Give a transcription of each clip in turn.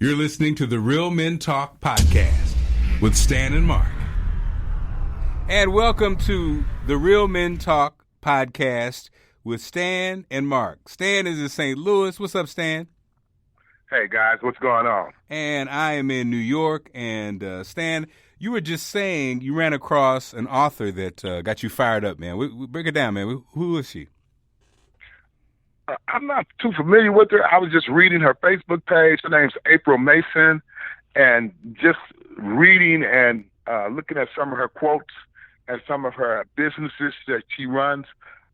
You're listening to the Real Men Talk podcast with Stan and Marc. And welcome to the Real Men Talk podcast with Stan and Marc. Stan is in St. Louis. What's up, Stan? Hey, guys. What's going on? And I am in New York. And Stan, you were just saying you ran across an author that got you fired up, man. Break it down, man. Who is she? I'm not too familiar with her. I was just reading her Facebook page. Her name's April Mason, and just reading and looking at some of her quotes and some of her businesses that she runs.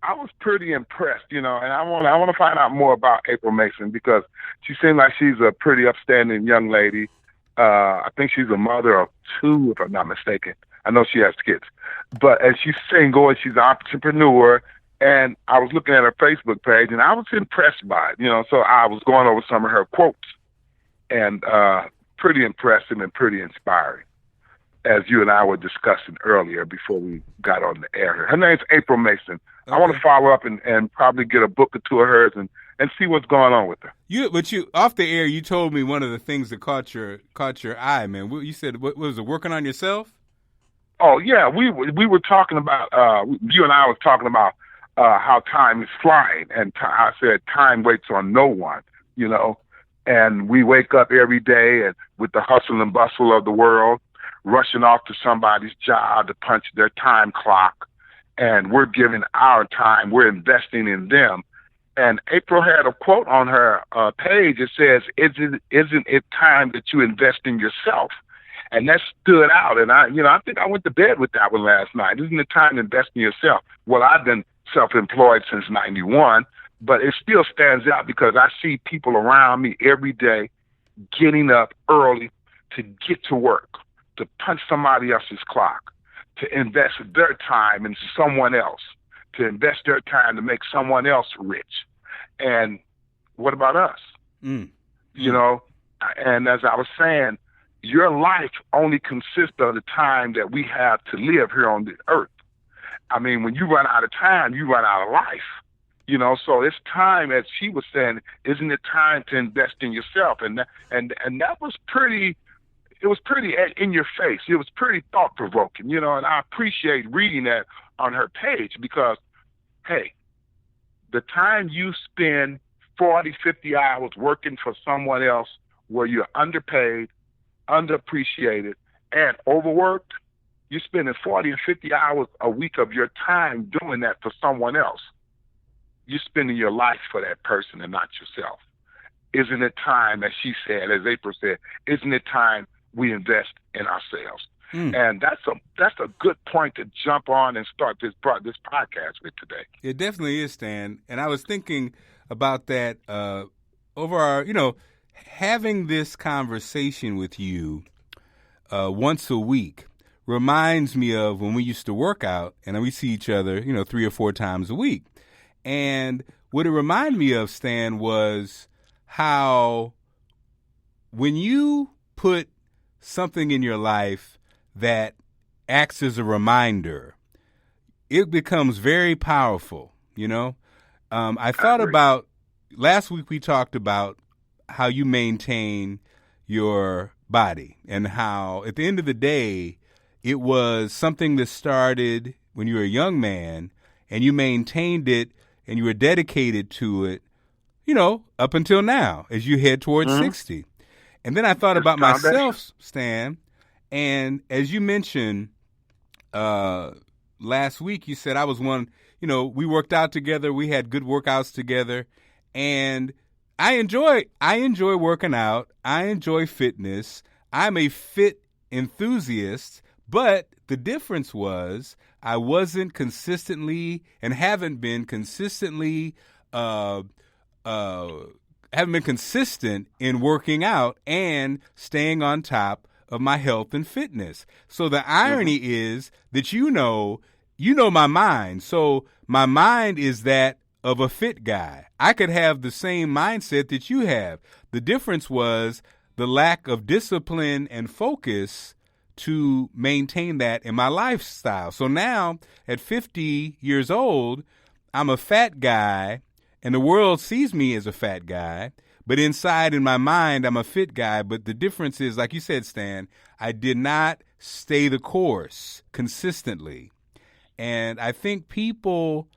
I was pretty impressed, and I want to find out more about April Mason because she seems like she's a pretty upstanding young lady. I think she's a mother of two, if I'm not mistaken. I know she has kids, and she's single and she's an entrepreneur. And I was looking at her Facebook page, and I was impressed by it, so I was going over some of her quotes, and pretty impressive and pretty inspiring, as you and I were discussing earlier before we got on the air. Her name's April Mason. Okay. I want to follow up and probably get a book or two of hers and see what's going on with her. But off the air, you told me one of the things that caught your eye, man. You said, what was it, working on yourself? Oh, yeah. We were talking about, you and I was talking about, how time is flying, and I said time waits on no one, and we wake up every day and with the hustle and bustle of the world, rushing off to somebody's job to punch their time clock, and we're giving our time, we're investing in them. And April had a quote on her page. It says, isn't it time that you invest in yourself? And that stood out, and I think I went to bed with that one last night. Isn't it time to invest in yourself? Well, I've been self-employed since 91, but it still stands out because I see people around me every day getting up early to get to work, to punch somebody else's clock, to invest their time in someone else, to invest their time to make someone else rich. And what about us? And as I was saying, your life only consists of the time that we have to live here on the earth. I mean, when you run out of time, you run out of life, so it's time, as she was saying, isn't it time to invest in yourself? And that was pretty, it was pretty in your face. It was pretty thought provoking, and I appreciate reading that on her page because, hey, the time you spend 40, 50 hours working for someone else where you're underpaid, underappreciated, and overworked, you're spending 40 and 50 hours a week of your time doing that for someone else. You're spending your life for that person and not yourself. Isn't it time, as she said, as April said, isn't it time we invest in ourselves? And that's a good point to jump on and start this podcast with today. It definitely is, Stan. And I was thinking about that over our, having this conversation with you once a week reminds me of when we used to work out and we see each other, 3 or 4 times a week. And what it reminded me of, Stan, was how when you put something in your life that acts as a reminder, it becomes very powerful, I thought about, last week we talked about how you maintain your body and how at the end of the day, it was something that started when you were a young man and you maintained it and you were dedicated to it, up until now as you head towards 60. And then I thought about myself, Stan, and as you mentioned last week, you said I was one, we worked out together, we had good workouts together, and I enjoy working out. I enjoy fitness. I'm a fit enthusiast. But the difference was I wasn't consistently and haven't been consistent in working out and staying on top of my health and fitness. So the irony is that you know my mind. So my mind is that of a fit guy. I could have the same mindset that you have. The difference was the lack of discipline and focus to maintain that in my lifestyle. So now at 50 years old, I'm a fat guy and the world sees me as a fat guy, But inside, in my mind, I'm a fit guy. But the difference is, like you said, Stan, I did not stay the course consistently. And I think people,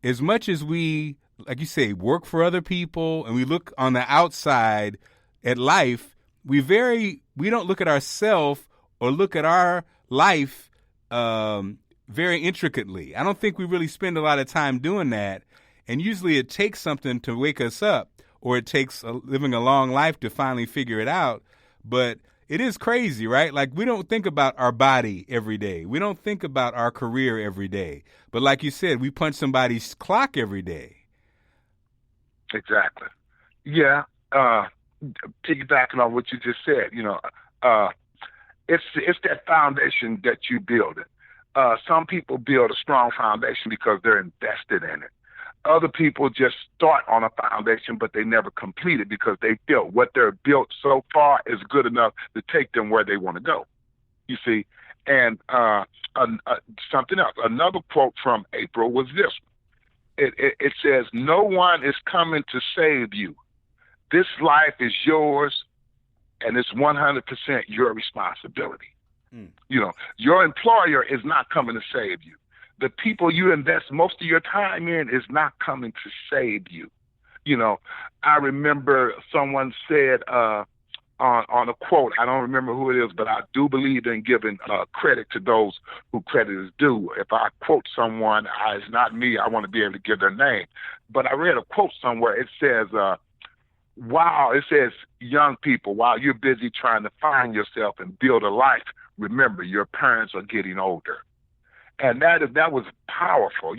as much as we, like you say, work for other people and we look on the outside at life, we don't look at ourselves or look at our life very intricately. I don't think we really spend a lot of time doing that. And usually it takes something to wake us up, or it takes living a long life to finally figure it out. But it is crazy, right? Like, we don't think about our body every day. We don't think about our career every day. But like you said, we punch somebody's clock every day. Exactly. Yeah. Piggybacking on what you just said, it's that foundation that you build it. Some people build a strong foundation because they're invested in it. Other people just start on a foundation, but they never complete it because they feel what they're built so far is good enough to take them where they want to go. You see, and something else. Another quote from April was this. It says, "No one is coming to save you. This life is yours, and it's 100% your responsibility." Your employer is not coming to save you. The people you invest most of your time in is not coming to save you. I remember someone said on a quote, I don't remember who it is, but I do believe in giving credit to those who credit is due. If I quote someone, it's not me, I want to be able to give their name. But I read a quote somewhere. It says, young people, while you're busy trying to find yourself and build a life, remember your parents are getting older. And that was powerful,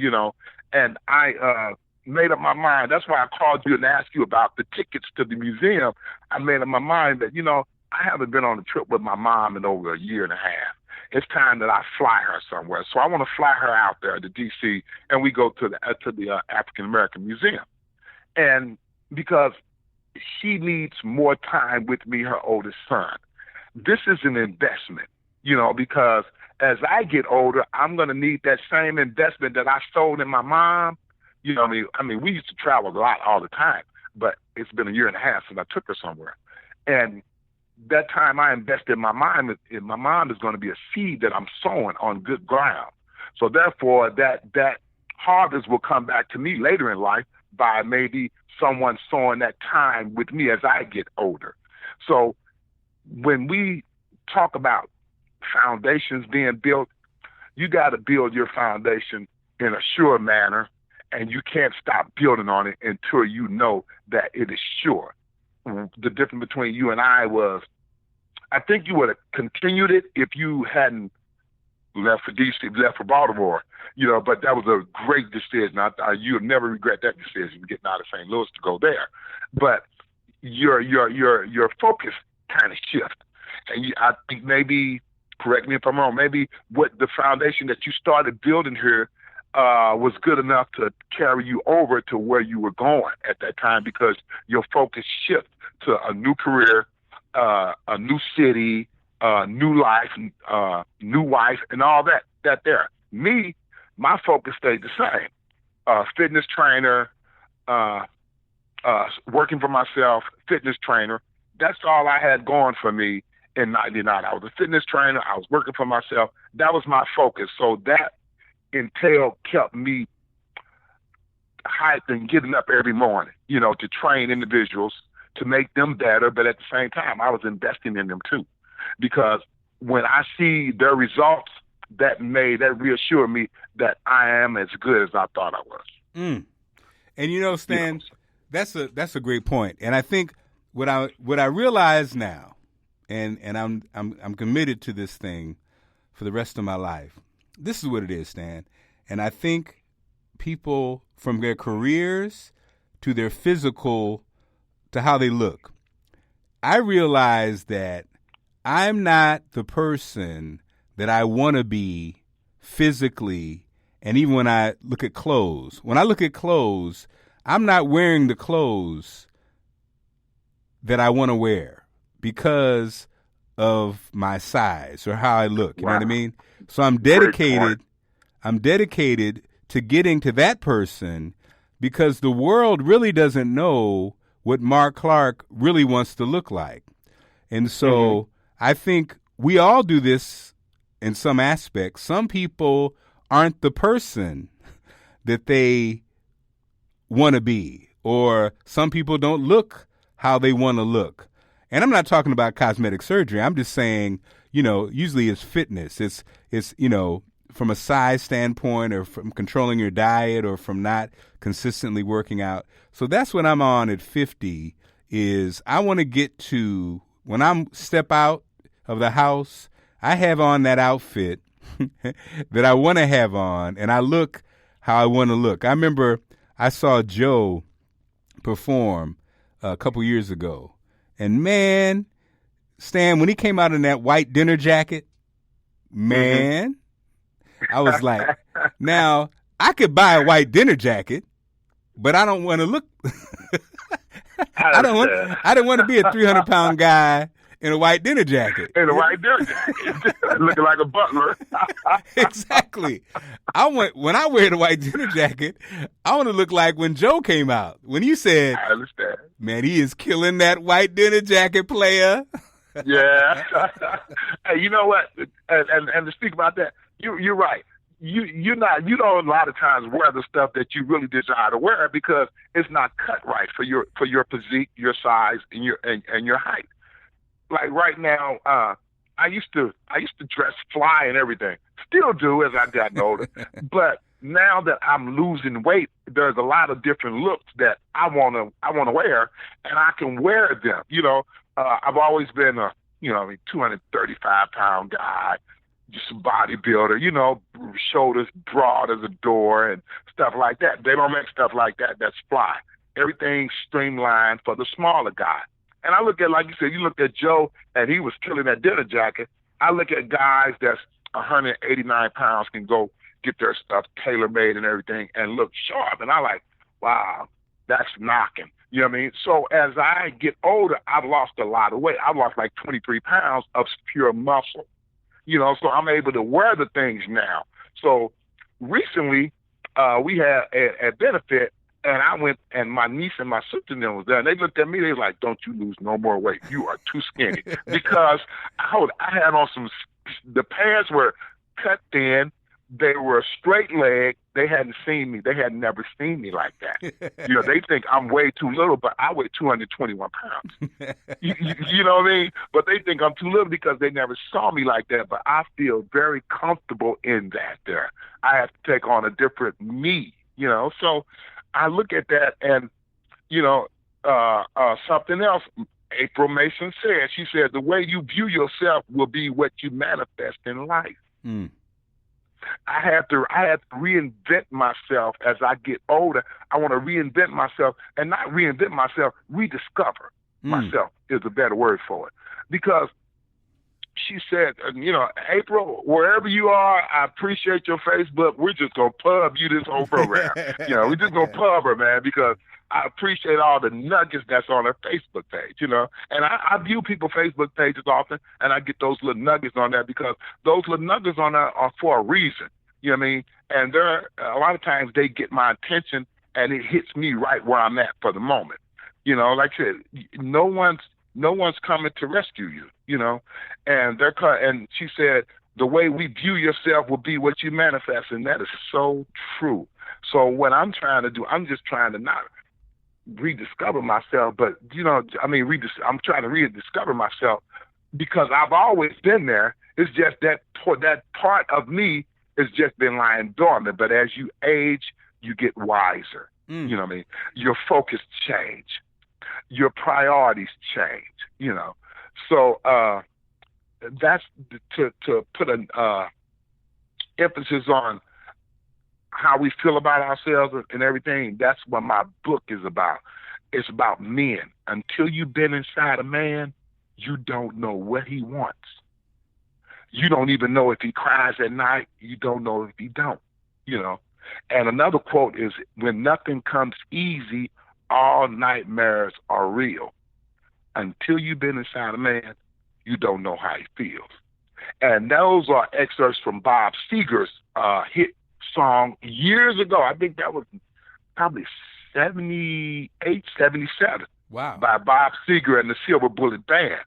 and I made up my mind. That's why I called you and asked you about the tickets to the museum. I made up my mind that, I haven't been on a trip with my mom in over a year and a half. It's time that I fly her somewhere. So I want to fly her out there to D.C., and we go to the African American Museum. And because she needs more time with me, her oldest son. This is an investment, because as I get older, I'm going to need that same investment that I sold in my mom. We used to travel a lot all the time, but it's been a year and a half since I took her somewhere. And that time I invested in my mom is going to be a seed that I'm sowing on good ground. So therefore, that harvest will come back to me later in life by maybe someone sowing that time with me as I get older. So when we talk about foundations being built, you got to build your foundation in a sure manner, and you can't stop building on it until you know that it is sure. The difference between you and I was, I think you would have continued it if you hadn't left for D.C., left for Baltimore, but that was a great decision. You'll never regret that decision, getting out of St. Louis to go there. But your focus kind of shift. And I think maybe, correct me if I'm wrong, maybe what the foundation that you started building here was good enough to carry you over to where you were going at that time, because your focus shifted to a new career, a new city, new life, new wife, and all that there. Me, my focus stayed the same. Fitness trainer, working for myself, fitness trainer. That's all I had going for me in 99. I was a fitness trainer. I was working for myself. That was my focus. So that entail kept me hyped and getting up every morning, to train individuals, to make them better. But at the same time, I was investing in them too, because when I see their results, that reassured me that I am as good as I thought I was. And Stan, that's a great point. And I think what I realize now, and I'm committed to this thing for the rest of my life. This is what it is, Stan. And I think people, from their careers to their physical, to how they look, I realize that I'm not the person that I want to be physically. And even when I look at clothes, I'm not wearing the clothes that I want to wear because of my size or how I look. You know what I mean? So I'm dedicated to getting to that person, because the world really doesn't know what Mark Clark really wants to look like. And so I think we all do this in some aspects. Some people aren't the person that they want to be, or some people don't look how they want to look. And I'm not talking about cosmetic surgery. I'm just saying, usually it's fitness. It's from a size standpoint, or from controlling your diet, or from not consistently working out. So that's what I'm on at 50 is I want to get to, when I step out of the house, I have on that outfit that I want to have on, and I look how I want to look. I remember I saw Joe perform a couple years ago, and man, Stan, when he came out in that white dinner jacket, man, I was like, now I could buy a white dinner jacket, but I don't want to look. I didn't want to be a 300-pound guy in a white dinner jacket. In a white dinner jacket, looking like a butler. Exactly. When I wear the white dinner jacket, I want to look like when Joe came out. When you said, I understand. Man, he is killing that white dinner jacket, player. Yeah. Hey, you know what? And to speak about that, you're right. You don't a lot of times wear the stuff that you really desire to wear because it's not cut right for your physique, your size, and your height. Like right now, I used to dress fly and everything. Still do as I got older. But now that I'm losing weight, there's a lot of different looks that I wanna wear, and I can wear them. I've always been a 235-pound guy, just a bodybuilder. Shoulders broad as a door and stuff like that. They don't make stuff like that. That's fly. Everything's streamlined for the smaller guy. And I look at, like you said, you look at Joe, and he was killing that dinner jacket. I look at guys that's 189 pounds can go get their stuff tailor-made and everything and look sharp. And I like, wow, that's knocking. You know what I mean? So as I get older, I've lost a lot of weight. I've lost like 23 pounds of pure muscle. So I'm able to wear the things now. So recently, we had a benefit, and I went, and my niece and my sister and them was there, and they looked at me, they was like, don't you lose no more weight. You are too skinny. Because I had on the pants were cut thin, they were straight leg, they hadn't seen me, they had never seen me like that. They think I'm way too little, but I weigh 221 pounds. You know what I mean? But they think I'm too little because they never saw me like that, but I feel very comfortable in that there. I have to take on a different me, so I look at that, and, something else April Mason said. She said, the way you view yourself will be what you manifest in life. Mm. I have to reinvent myself as I get older. I want to reinvent myself, and not reinvent myself, rediscover myself is a better word for it. Because she said, April, wherever you are, I appreciate your Facebook. We're just going to pub you this whole program. We're just going to pub her, man, because I appreciate all the nuggets that's on her Facebook page, And I view people's Facebook pages often, and I get those little nuggets on there because those little nuggets on there are for a reason. You know what I mean? And a lot of times they get my attention, and it hits me right where I'm at for the moment. Like I said, no one's coming to rescue you, and she said, the way we view yourself will be what you manifest. And that is so true. So what I'm trying to do, I'm just trying to not rediscover myself, but, I'm trying to rediscover myself because I've always been there. It's just that part of me has just been lying dormant. But as you age, you get wiser. You know what I mean? Your focus change. Your priorities change, So that's to put an emphasis on how we feel about ourselves and everything. That's what my book is about. It's about men. Until you've been inside a man, you don't know what he wants. You don't even know if he cries at night. You don't know if he don't, And another quote is, when nothing comes easy, all nightmares are real. Until you've been inside a man, you don't know how he feels. And those are excerpts from Bob Seger's hit song years ago. I think that was probably 78, 77. Wow. by Bob Seger and the Silver Bullet Band.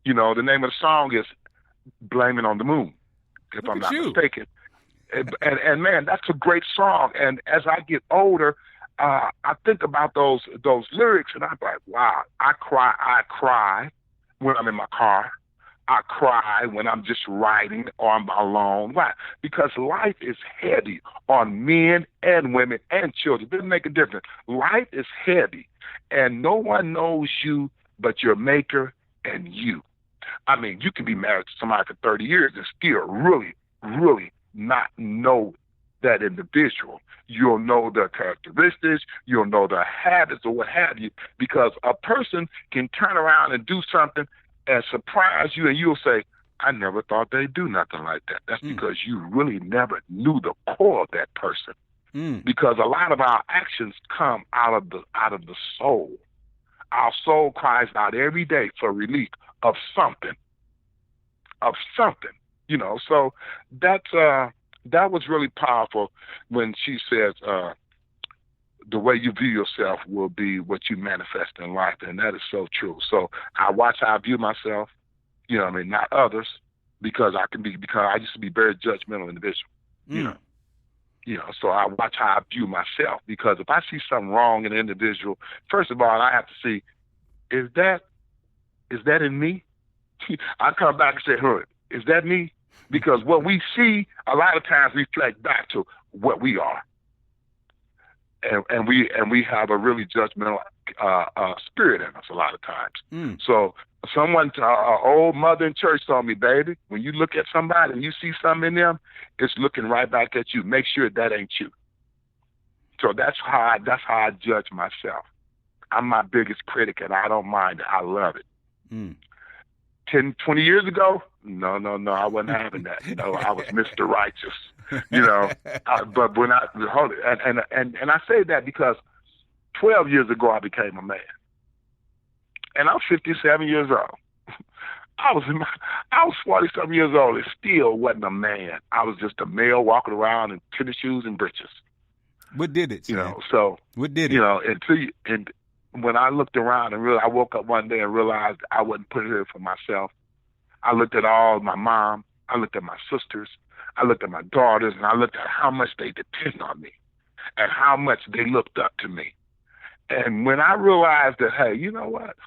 You know, the name of the song is "Blaming on the Moon," if Look I'm at not you. mistaken. And man, that's a great song. And as I get older, I think about those lyrics, and I'm like, wow, I cry when I'm in my car. I cry when I'm just riding or I'm alone. Why? Because life is heavy on men and women and children. It doesn't make a difference. Life is heavy, and no one knows you but your maker and you. I mean, you can be married to somebody for 30 years and still really, really not know that individual. You'll know their characteristics, you'll know their habits or what have you, because a person can turn around and do something and surprise you, and you'll say, I never thought they'd do nothing like that. That's because you really never knew the core of that person. Because a lot of our actions come out of the soul. Our soul cries out every day for relief of something. You know, so that was really powerful when she says, the way you view yourself will be what you manifest in life, and that is so true. So I watch how I view myself, you know what I mean, not others, because I used to be a very judgmental individual, you know, so I watch how I view myself, because if I see something wrong in an individual, first of all, I have to see, is that in me? I come back and say, is that me? Because what we see a lot of times reflect back to what we are. And we have a really judgmental spirit in us a lot of times. So an old mother in church told me, baby, when you look at somebody and you see something in them, it's looking right back at you. Make sure that ain't you. So that's how I judge myself. I'm my biggest critic, and I don't mind it. I love it. 10, 20 years ago, no, I wasn't having that. You know, I was Mr. Righteous. You know, but when I hold it, and I say that because 12 years ago I became a man, and I'm 57 years old. I was 40-something years old and still wasn't a man. I was just a male walking around in tennis shoes and breeches. What did it? You know, so what did it? You know, and when I looked around and I woke up one day and realized I wasn't putting it for myself. I looked at all my mom. I looked at my sisters. I looked at my daughters, and I looked at how much they depend on me and how much they looked up to me. And when I realized that, hey, you know what?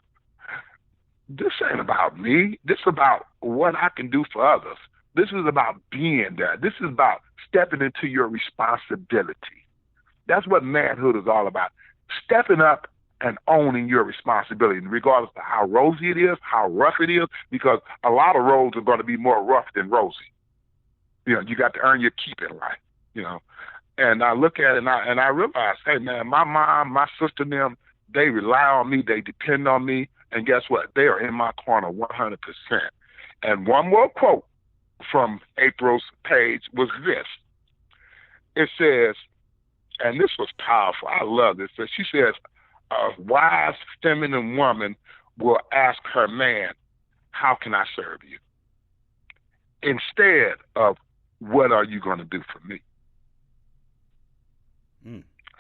This ain't about me. This is about what I can do for others. This is about being there. This is about stepping into your responsibility. That's what manhood is all about. Stepping up and owning your responsibility, regardless of how rosy it is, how rough it is, because a lot of roads are going to be more rough than rosy. You know, you got to earn your keep in life, you know. And I look at it and I realize, hey, man, my mom, my sister, them, they rely on me, they depend on me, and guess what? They are in my corner 100%. And one more quote from April's page was this. It says, and this was powerful, I love this, she says, a wise feminine woman will ask her man, how can I serve you? Instead of, what are you going to do for me?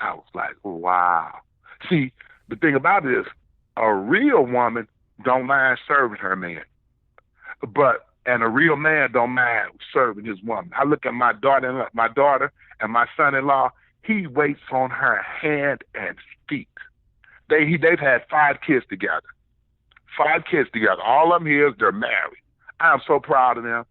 I was like, wow. See, the thing about it is, a real woman don't mind serving her man. And a real man don't mind serving his woman. I look at my daughter and my son-in-law, he waits on her hand and feet. They've had 5 kids together. 5 kids together. All of them here, they're married. I am so proud of them.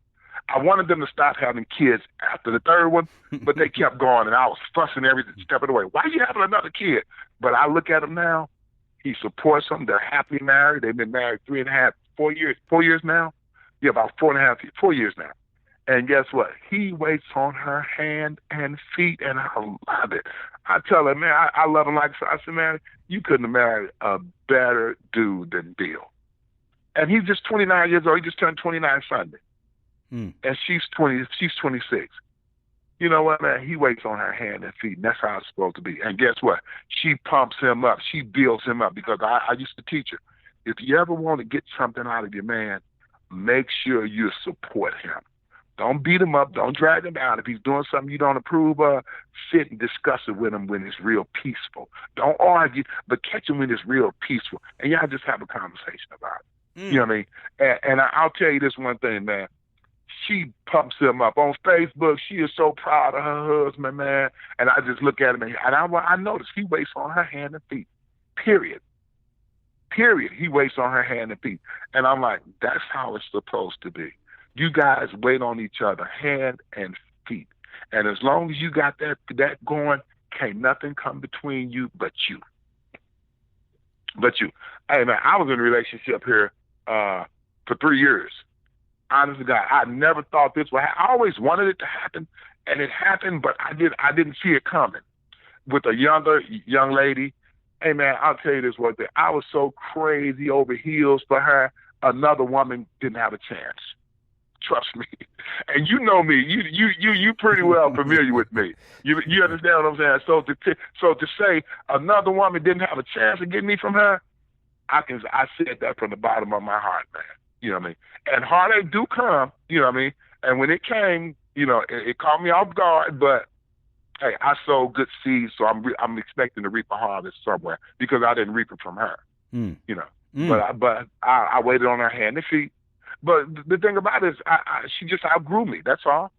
I wanted them to stop having kids after the 3rd one, but they kept going, and I was fussing every step of the way. Why are you having another kid? But I look at them now. He supports them. They're happily married. They've been married 4 years now. Yeah, about 4 years now. And guess what? He waits on her hand and feet, and I love it. I tell her, man, I love him like I said, man, you couldn't have married a better dude than Bill. And he's just 29 years old. He just turned 29 Sunday. And she's 26. You know what, man? He waits on her hand and feet, and that's how it's supposed to be. And guess what? She pumps him up. She builds him up, because I used to teach her, if you ever want to get something out of your man, make sure you support him. Don't beat him up. Don't drag him down. If he's doing something you don't approve of, sit and discuss it with him when it's real peaceful. Don't argue, but catch him when it's real peaceful. And y'all just have a conversation about it. You know what I mean? And I'll tell you this one thing, man. She pumps him up on Facebook. She is so proud of her husband, man. And I just look at him, and I notice he waits on her hand and feet. Period. He waits on her hand and feet. And I'm like, that's how it's supposed to be. You guys wait on each other, hand and feet. And as long as you got that going, can't nothing come between you but you. Hey, man, I was in a relationship here for 3 years. Honest to God, I never thought this would happen. I always wanted it to happen, and it happened, but I didn't see it coming. With a young lady, hey, man, I'll tell you this one thing. I was so crazy over heels for her, another woman didn't have a chance. Trust me. And you know me. You pretty well familiar with me. You understand what I'm saying? So to say another woman didn't have a chance to get me from her, I said that from the bottom of my heart, man. You know what I mean? And heartache do come, you know what I mean? And when it came, you know, it caught me off guard, but hey, I sowed good seeds, so I'm expecting to reap a harvest somewhere because I didn't reap it from her, you know. But I waited on her hand and feet. But the thing about it is, she just outgrew me. That's all.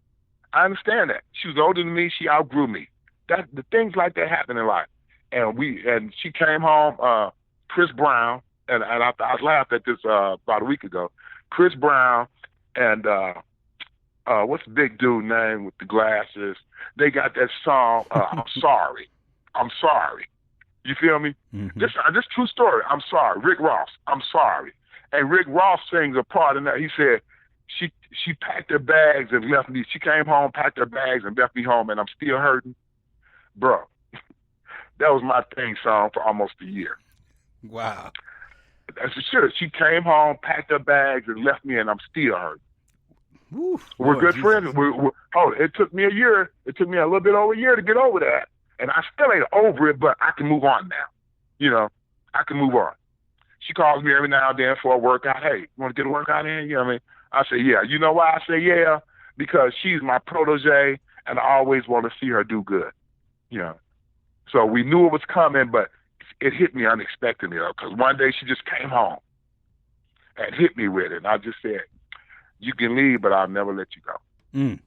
I understand that. She was older than me. She outgrew me. The things like that happen in life. And she came home. Chris Brown, and I laughed at this about a week ago. Chris Brown and what's the big dude name with the glasses? They got that song. I'm sorry. You feel me? Mm-hmm. This true story. I'm sorry. Rick Ross. I'm sorry. And Rick Ross sings a part in that. He said, she packed her bags and left me. She came home, packed her bags, and left me home, and I'm still hurting. Bro, that was my theme song for almost a year. Wow. That's for sure. She came home, packed her bags, and left me, and I'm still hurting. Oof, we're good friends. It took me a year. It took me a little bit over a year to get over that. And I still ain't over it, but I can move on now. You know, I can move on. She calls me every now and then for a workout. Hey, you want to get a workout in? You know what I mean? I say, yeah. You know why I say yeah? Because she's my protege, and I always want to see her do good. You know? So we knew it was coming, but it hit me unexpectedly, though, because one day she just came home and hit me with it. And I just said, you can leave, but I'll never let you go.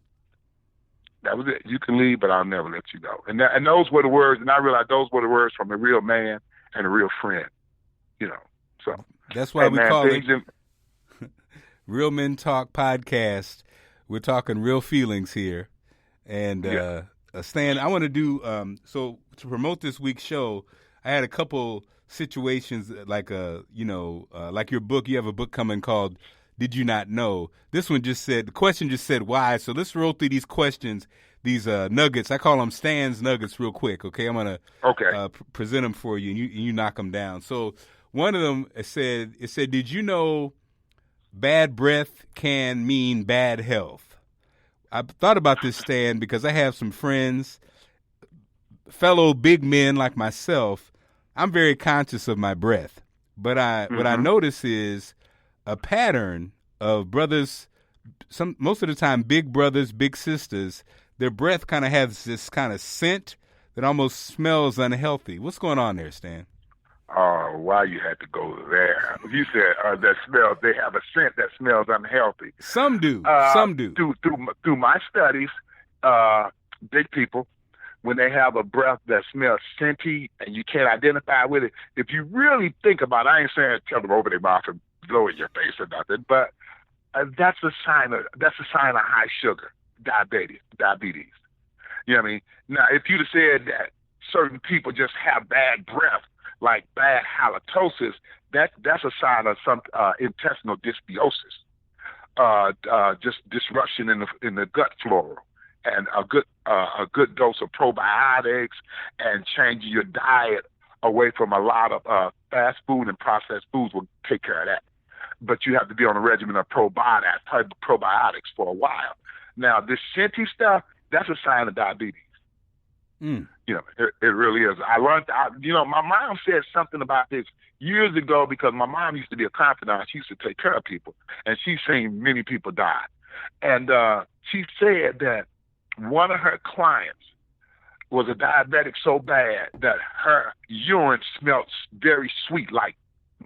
That was it. You can leave, but I'll never let you go. And those were the words, and I realized those were the words from a real man and a real friend, you know. So that's why we call it Real Men Talk Podcast. We're talking real feelings here. And Stan, I want to do so to promote this week's show. I had a couple situations like like your book. You have a book coming called "Did You Not Know?" This one just said the question just said why. So let's roll through these questions, these nuggets. I call them Stan's nuggets, real quick. Okay, I'm gonna present them for you, and you knock them down. So. One of them said, did you know bad breath can mean bad health? I thought about this, Stan, because I have some friends, fellow big men like myself. I'm very conscious of my breath. But what I notice is a pattern of brothers, most of the time big brothers, big sisters, their breath kind of has this kind of scent that almost smells unhealthy. What's going on there, Stan? Why you had to go there? You said that smells. They have a scent that smells unhealthy. Some do. Through my studies, big people, when they have a breath that smells scenty and you can't identify with it, if you really think about it, I ain't saying tell them over their mouth and blow in your face or nothing, but that's a sign of high sugar, diabetes. You know what I mean? Now, if you'd have said that certain people just have bad breath, like bad halitosis, that's a sign of some intestinal dysbiosis, just disruption in the gut flora, and a good dose of probiotics and changing your diet away from a lot of fast food and processed foods will take care of that. But you have to be on a regimen of probiotics for a while. Now, this scenty stuff, that's a sign of diabetes. You know, it really is. I learned, my mom said something about this years ago because my mom used to be a confidant. She used to take care of people, and she's seen many people die. And she said that one of her clients was a diabetic so bad that her urine smelled very sweet, like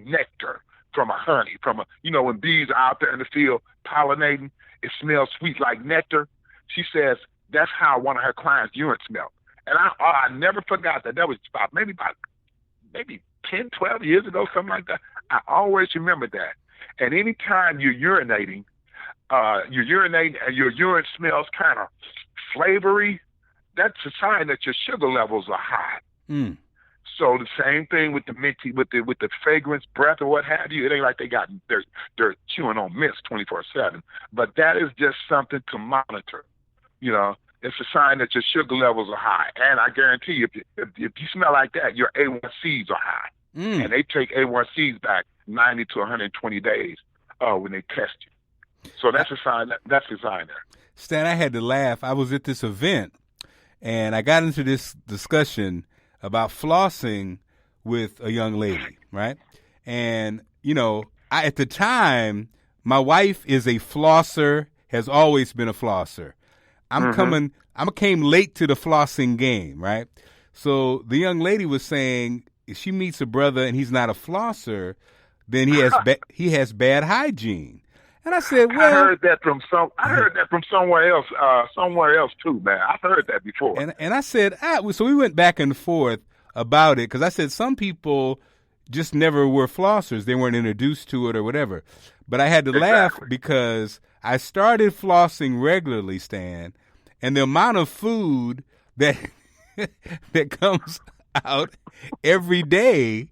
nectar from a honey, when bees are out there in the field pollinating, it smells sweet like nectar. She says that's how one of her clients' urine smelled. And I never forgot that. That was about maybe 10, 12 years ago, something like that. I always remember that. And anytime you're urinating and your urine smells kind of flavory, that's a sign that your sugar levels are high. Mm. So the same thing with the minty, with the fragrance, breath, or what have you. It ain't like they're chewing on mints 24/7. But that is just something to monitor. It's a sign that your sugar levels are high. And I guarantee you, if you smell like that, your A1Cs are high. Mm. And they take A1Cs back 90 to 120 days when they test you. So that's a sign. That's a sign there. Stan, I had to laugh. I was at this event, and I got into this discussion about flossing with a young lady, right? And, at the time, my wife is a flosser, has always been a flosser. I came late to the flossing game, right? So the young lady was saying if she meets a brother and he's not a flosser, then he has bad hygiene. And I said, well, I heard that from somewhere else too, man. I've heard that before. And I said, so we went back and forth about it because I said some people just never were flossers. They weren't introduced to it or whatever. But I had to laugh because I started flossing regularly, Stan, and the amount of food that that comes out every day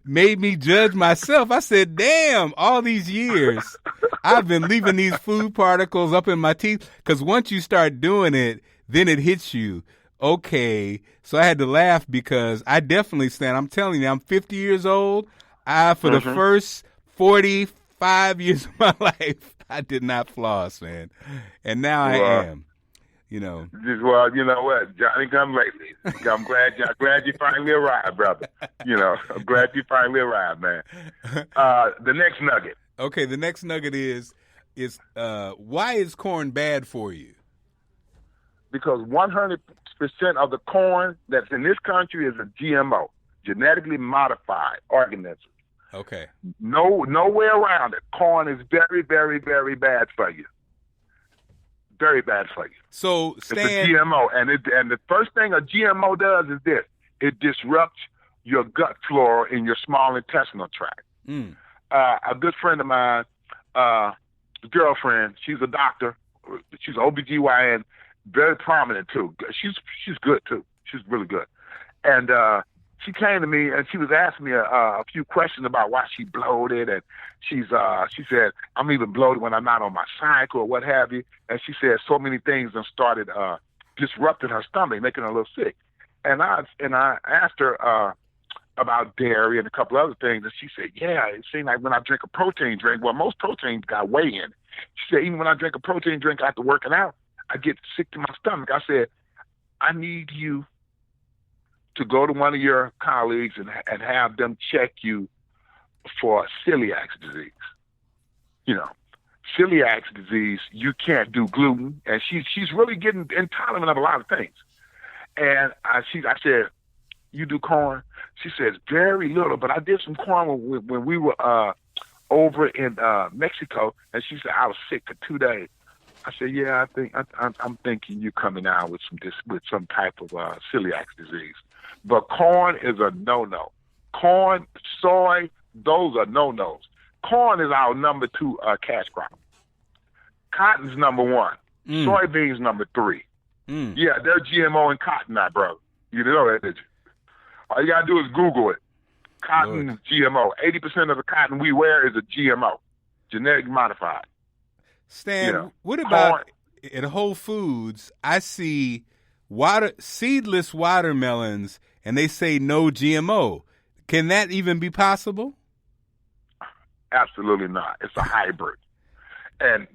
made me judge myself. I said, damn, all these years I've been leaving these food particles up in my teeth, because once you start doing it, then it hits you. Okay, so I had to laugh because I definitely, Stan, I'm telling you, I'm 50 years old. For the first 45 years of my life, I did not floss, man. And now I am. Well, you know what, Johnny come lately. I'm glad you finally arrived, brother. I'm glad you finally arrived, man. The next nugget. Okay, the next nugget is why is corn bad for you? Because 100% of the corn that's in this country is a GMO, genetically modified organism. Okay. No way around it. Corn is very, very, very bad for you. Very bad for you. So, Stan, it's a GMO, and the first thing a GMO does is this: it disrupts your gut flora in your small intestinal tract. Mm. A good friend of mine, girlfriend, she's a doctor. She's an OBGYN, very prominent too. She's good too. She's really good. And she came to me and she was asking me a few questions about why she bloated, and she said, I'm even bloated when I'm not on my cycle or what have you. And she said so many things and started disrupting her stomach, making her a little sick. And I asked her about dairy and a couple other things, and she said, yeah, it seemed like when I drink a protein drink, well, most proteins got whey in it. She said, even when I drink a protein drink after working out, I get sick to my stomach. I said, I need you to go to one of your colleagues and have them check you for celiac disease. Celiac disease, you can't do gluten, and she's really getting intolerant of a lot of things. And I said, you do corn? She says, very little, but I did some corn when we were over in Mexico, and she said, I was sick for 2 days. I said, yeah, I'm thinking you're coming out with some type of celiac disease. But corn is a no-no. Corn, soy, those are no-nos. Corn is our number 2 cash crop. Cotton's number 1. Soybeans number 3. Yeah, they're GMO and cotton now, bro. You know that, did you? All you gotta do is Google it. Cotton is GMO. 80% of the cotton we wear is a GMO, genetically modified. Stan, what about at Whole Foods? I see seedless watermelons, and they say no GMO. Can that even be possible? Absolutely not. It's a hybrid. And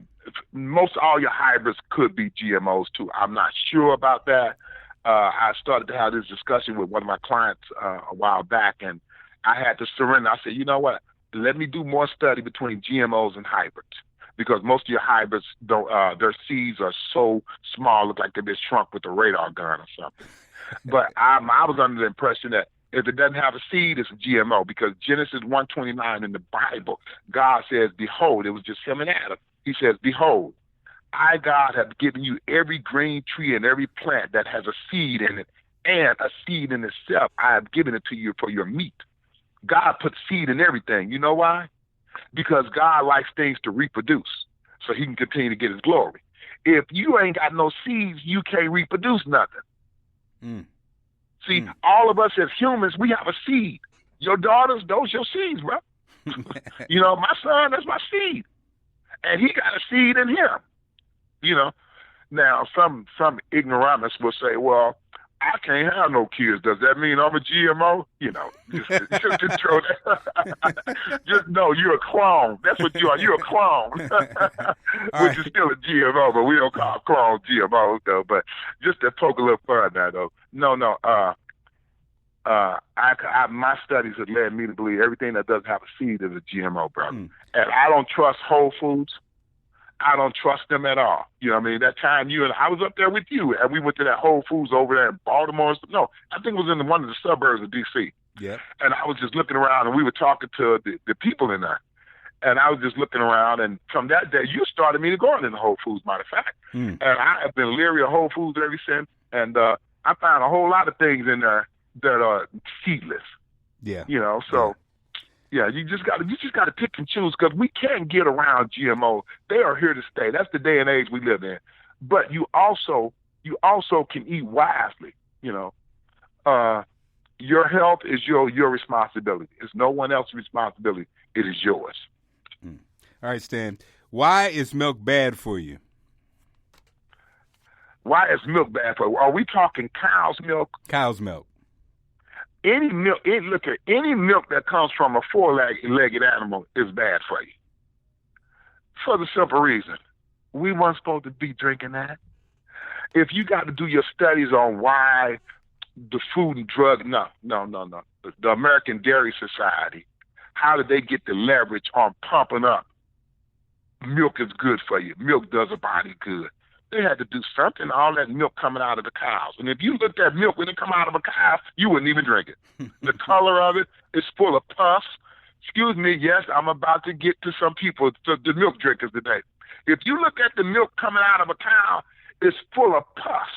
most all your hybrids could be GMOs too. I'm not sure about that. I started to have this discussion with one of my clients a while back, and I had to surrender. I said, you know what? Let me do more study between GMOs and hybrids. because most of your hybrids don't. Their seeds are so small, look like they've been shrunk with a radar gun or something. But I was under the impression that if it doesn't have a seed, it's a GMO, because Genesis 1:29 in the Bible, God says, "Behold," it was just him and Adam. He says, "Behold, I, God, have given you every green tree and every plant that has a seed in it, and a seed in itself. I have given it to you for your meat." God put seed in everything. You know why? Because God likes things to reproduce so he can continue to get his glory. If you ain't got no seeds, you can't reproduce nothing. See, all of us as humans, we have a seed. Your daughters, those your seeds, bro. You know, my son, that's my seed. And he got a seed in him. You know, now some ignoramus will say, well, I can't have no kids. Does that mean I'm a GMO? You know, just throw that. Just know you're a clone. That's what you are. You're a clone, which is still a GMO, but we don't call clones GMOs though. But just to poke a little fun now though. No. My studies have led me to believe everything that doesn't have a seed is a GMO, brother. And I don't trust Whole Foods. I don't trust them at all. You know what I mean? That time I was up there with you, and we went to that Whole Foods over there in Baltimore. No, I think it was in one of the suburbs of D.C. Yeah. And I was just looking around, and we were talking to the people in there. And I was just looking around, and from that day, you started me to go into Whole Foods, matter of fact. And I have been leery of Whole Foods ever since. And I found a whole lot of things in there that are seedless. Yeah. You know, so... Yeah, you just got to pick and choose, because we can't get around GMO. They are here to stay. That's the day and age we live in. But you also can eat wisely. You know, your health is your responsibility. It's no one else's responsibility. It is yours. All right, Stan. Why is milk bad for you? Why is milk bad for you? Are we talking cow's milk? Cow's milk. Any milk, any milk that comes from a four-legged animal is bad for you. For the simple reason, we weren't supposed to be drinking that. If you got to do your studies on why the Food and Drug, no. The American Dairy Society, how did they get the leverage on pumping up? Milk is good for you. Milk does a body good. They had to do something, all that milk coming out of the cows. And if you looked at milk when it come out of a cow, you wouldn't even drink it. The color of it is full of pus. Excuse me, yes, I'm about to get to some people, to the milk drinkers today. If you look at the milk coming out of a cow, it's full of pus.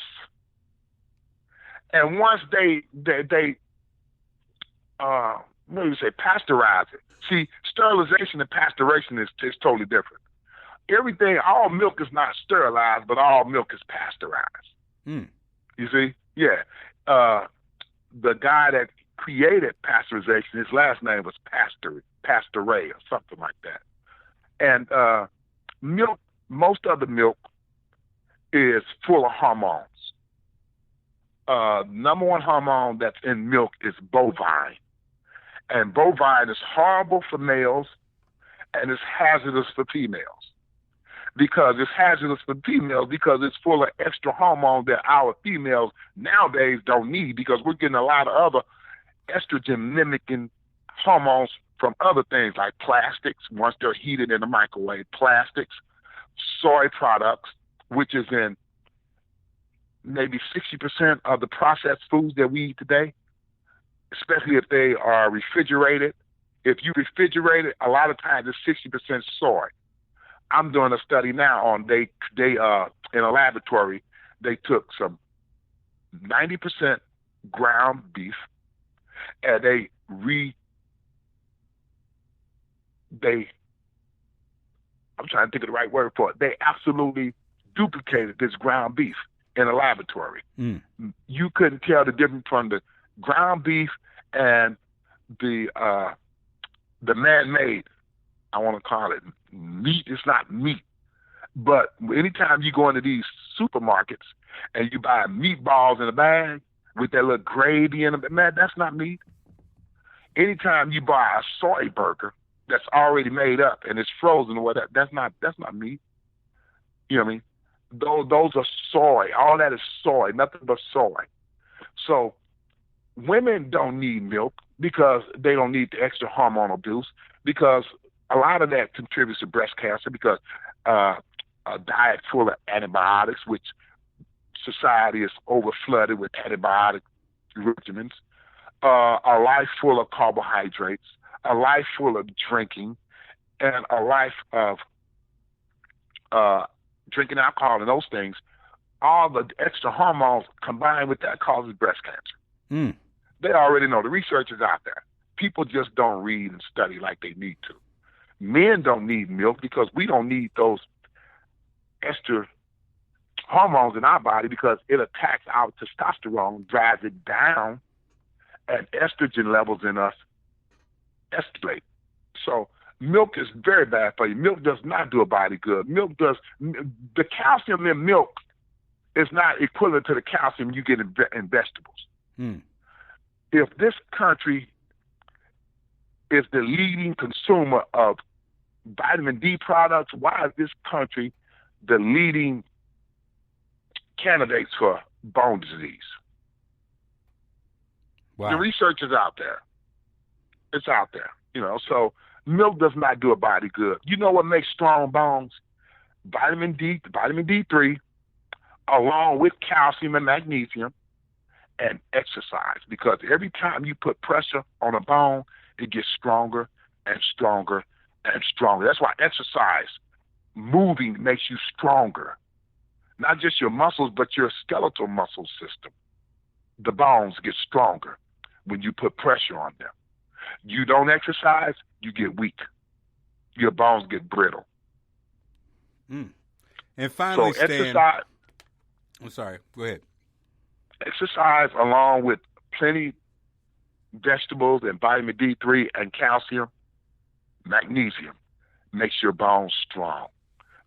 And once they what do you say, pasteurize it. See, sterilization and pasteurization is totally different. All milk is not sterilized, but all milk is pasteurized. You see? Yeah. The guy that created pasteurization, his last name was Pasteuret or something like that. And milk, most of the milk is full of hormones. Number one hormone that's in milk is bovine. And bovine is horrible for males, and it's hazardous for females. Because it's hazardous for females because it's full of extra hormones that our females nowadays don't need, because we're getting a lot of other estrogen mimicking hormones from other things like plastics, once they're heated in the microwave, plastics, soy products, which is in maybe 60% of the processed foods that we eat today, especially if they are refrigerated. If you refrigerate it, a lot of times it's 60% soy. I'm doing a study now on they in a laboratory, they took some 90% ground beef and I'm trying to think of the right word for it. They absolutely duplicated this ground beef in a laboratory. You couldn't tell the difference from the ground beef and the man-made, I want to call it meat. It's not meat. But anytime you go into these supermarkets and you buy meatballs in a bag with that little gravy in it, man, that's not meat. Anytime you buy a soy burger that's already made up and it's frozen or whatever, that's not meat. You know what I mean? Those are soy. All that is soy, nothing but soy. So women don't need milk because they don't need the extra hormonal boost, because a lot of that contributes to breast cancer, because a diet full of antibiotics, which society is over flooded with antibiotic regimens, a life full of carbohydrates, a life full of drinking, and a life of drinking alcohol and those things, all the extra hormones combined with that causes breast cancer. Mm. They already know. The research is out there. People just don't read and study like they need to. Men don't need milk because we don't need those extra hormones in our body because it attacks our testosterone, drives it down, and estrogen levels in us escalate. So milk is very bad for you. Milk does not do a body good. The calcium in milk is not equivalent to the calcium you get in vegetables. Mm. If this country is the leading consumer of vitamin D products, why is this country the leading candidates for bone disease? Wow. The research is out there. It's out there, so milk does not do a body good. You know what makes strong bones? Vitamin D3, along with calcium and magnesium, and exercise. Because every time you put pressure on a bone, it gets stronger and stronger and stronger. That's why exercise, moving, makes you stronger. Not just your muscles, but your skeletal muscle system. The bones get stronger when you put pressure on them. You don't exercise, you get weak. Your bones get brittle. Mm. And finally, so Stan, exercise. I'm sorry. Go ahead. Exercise along with plenty vegetables and vitamin D3 and calcium, magnesium, makes your bones strong.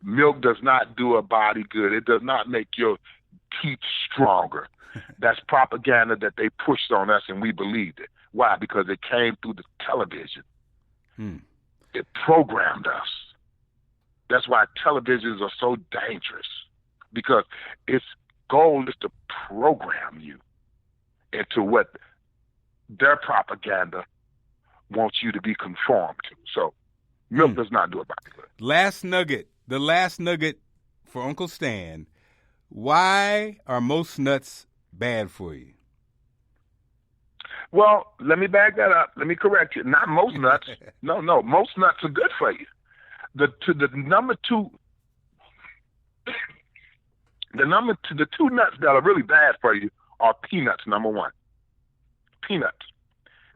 Milk does not do a body good. It does not make your teeth stronger. That's propaganda that they pushed on us and we believed it. Why? Because it came through the television. Hmm. It programmed us. That's why televisions are so dangerous, because its goal is to program you into what their propaganda wants you to be conformed to. So milk does not do a body good. The last nugget for Uncle Stan. Why are most nuts bad for you? Well, let me back that up. Let me correct you. Not most nuts. No. Most nuts are good for you. The two nuts that are really bad for you are peanuts, number one. Peanuts.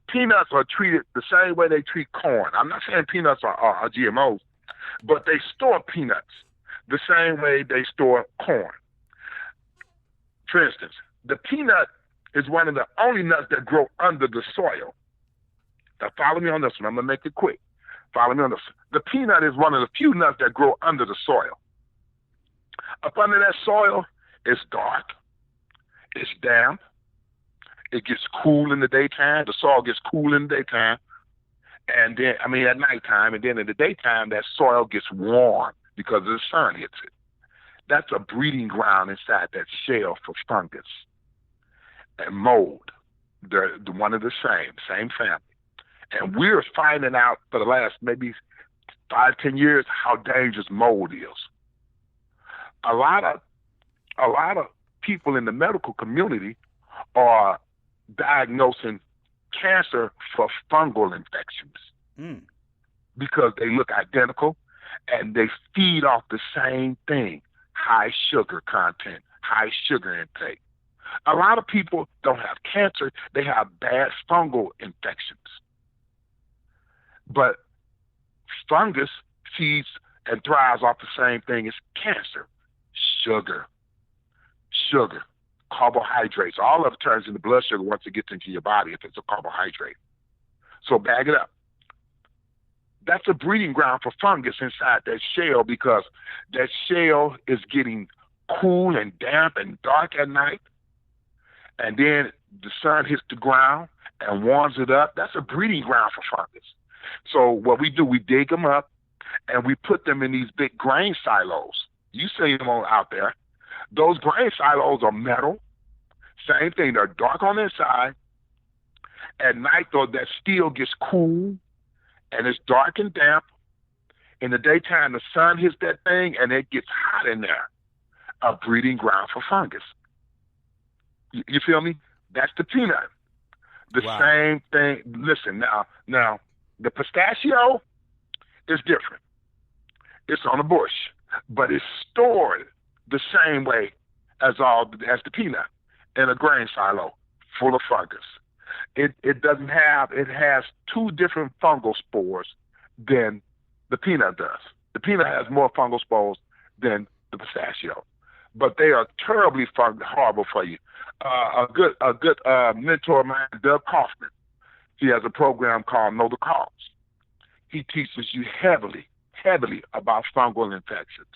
Peanuts are treated the same way they treat corn. I'm not saying peanuts are GMOs, but they store peanuts the same way they store corn. For instance, the peanut is one of the only nuts that grow under the soil. Now follow me on this one. I'm going to make it quick. Follow me on this. The peanut is one of the few nuts that grow under the soil. Up under that soil, it's dark, it's damp, it gets cool in the daytime. The soil gets cool in the daytime, and then, at nighttime, and then in the daytime, that soil gets warm because the sun hits it. That's a breeding ground inside that shell for fungus and mold. They're one of the same family. And we're finding out for the last maybe 5-10 years how dangerous mold is. A lot of people in the medical community are diagnosing cancer for fungal infections because they look identical and they feed off the same thing: high sugar content, high sugar intake. A lot of people don't have cancer, they have bad fungal infections. But fungus feeds and thrives off the same thing as cancer: sugar, carbohydrates. All of it turns into blood sugar once it gets into your body if it's a carbohydrate. So bag it up. That's a breeding ground for fungus inside that shell, because that shell is getting cool and damp and dark at night. And then the sun hits the ground and warms it up. That's a breeding ground for fungus. So what we do, we dig them up and we put them in these big grain silos. You see them out there. Those grain silos are metal. Same thing. They're dark on the inside. At night, though, that steel gets cool and it's dark and damp. In the daytime, the sun hits that thing, and it gets hot in there. A breeding ground for fungus. You feel me? That's the peanut. The same thing. Listen, now, the pistachio is different. It's on a bush, but it's stored the same way as the peanut in a grain silo full of fungus. It has two different fungal spores than the peanut does. The peanut has more fungal spores than the pistachio, but they are terribly horrible for you. A good mentor of mine, Doug Kaufman, he has a program called Know the Cause. He teaches you heavily about fungal infections.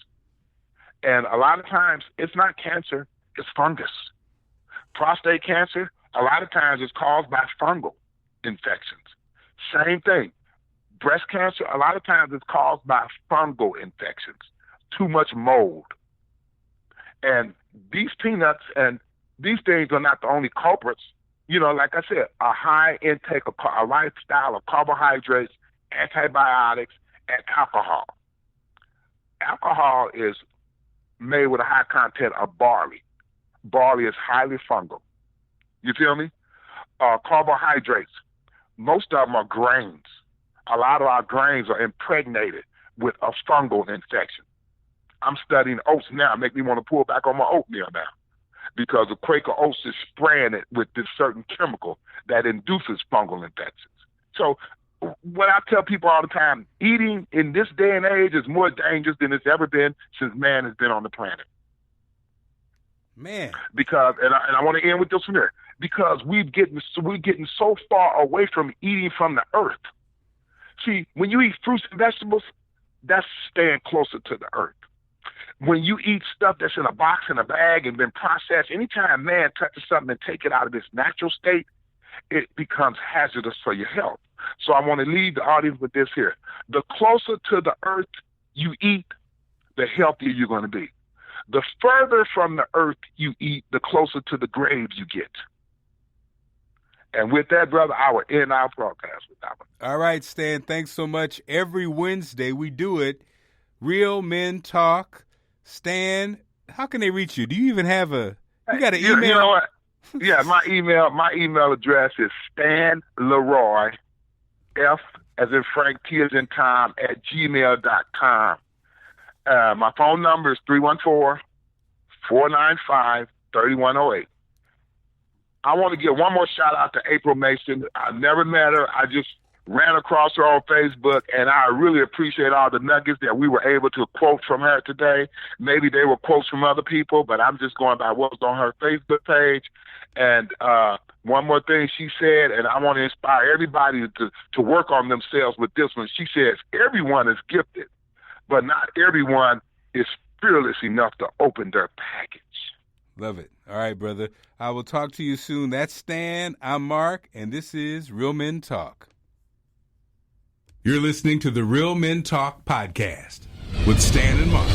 And a lot of times it's not cancer, it's fungus. Prostate cancer, a lot of times it's caused by fungal infections. Same thing. Breast cancer, a lot of times it's caused by fungal infections. Too much mold. And these peanuts and these things are not the only culprits. You know, like I said, a high intake of a lifestyle of carbohydrates, antibiotics, and alcohol. Alcohol is made with a high content of barley. Barley is highly fungal. You feel me? Carbohydrates, most of them are grains. A lot of our grains are impregnated with a fungal infection. I'm studying oats now. Make me want to pull back on my oatmeal now because the Quaker Oats is spraying it with this certain chemical that induces fungal infections. So what I tell people all the time, eating in this day and age is more dangerous than it's ever been since man has been on the planet. Man. Because, and I want to end with this one here, because we're getting so far away from eating from the earth. See, when you eat fruits and vegetables, that's staying closer to the earth. When you eat stuff that's in a box, in a bag, and been processed, anytime man touches something and take it out of its natural state, it becomes hazardous for your health. So I want to leave the audience with this here. The closer to the earth you eat, the healthier you're going to be. The further from the earth you eat, the closer to the graves you get. And with that, brother, I will end our broadcast with that one. All right, Stan, thanks so much. Every Wednesday we do it. Real Men Talk. Stan, how can they reach you? Do you even have you got an email? You know what? Yeah, my email address is Stan Leroy, F as in Frank, T as in Tom, @gmail.com. My phone number is 314-495-3108. I want to give one more shout out to April Mason. I never met her. I just ran across her on Facebook, and I really appreciate all the nuggets that we were able to quote from her today. Maybe they were quotes from other people, but I'm just going by what was on her Facebook page. And one more thing she said, and I want to inspire everybody to work on themselves with this one. She says, everyone is gifted, but not everyone is fearless enough to open their package. Love it. All right, brother. I will talk to you soon. That's Stan. I'm Mark, and this is Real Men Talk. You're listening to the Real Men Talk podcast with Stan and Mark.